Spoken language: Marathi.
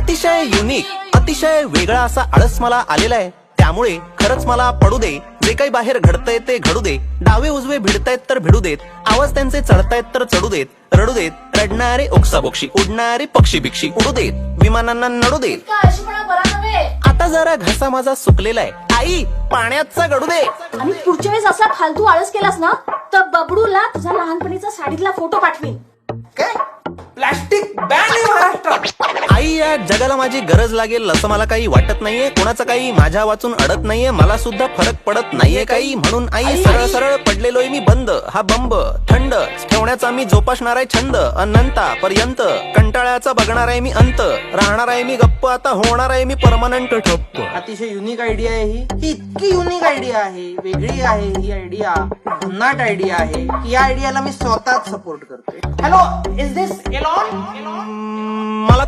अतिशय युनिक, अतिशय वेगळा असा आळस मला आलेला आहे. त्यामुळे खरंच मला पडू दे, जे काही बाहेर घडतंय ते घडू दे. डावे उजवे भिडतायत तर भिडू देत, आवाज त्यांचे चढतायत तर चढू देत. रडू देत, रडणारे ओक्साबोक्षी, उडणारे पक्षी बिक्षी उडू देत, विमानांना नडू देत. आता जरा घसा माझा सुकलेला आहे, आई पाण्याचा गडू दे. आणि पुढच्या वेळेस असा फालतू आळस केलास ना तर बबडूला तुझा लहानपणीचा साडीतला फोटो पाठवीन. काय प्लास्टिक बॅन आहे महाराष्ट्रात. आई, या जगाला माझी गरज लागेल असं मला काही वाटत नाहीये. कोणाचं काही माझ्या वाचून अडत नाहीये, मला सुद्धा फरक पडत नाहीये काही. म्हणून आई सरळ सरळ पडलेलोय मी बंद. हा बंब थंड ठेवण्याचा मी जोपासणार आहे छंद. अनंतापर्यंत कंटाळ्याचा बघणार आहे मी अंत. राहणार आहे मी गप्प, आता होणार आहे मी परमनंट ठप्प. अतिशय युनिक आयडिया आहे ही इतकी युनिक आयडिया आहे, वेगळी आहे ही आयडिया, भन्नाट आयडिया आहे की या आयडियाला मी स्वतःच सपोर्ट करतोय. Hello, is this Elon? मला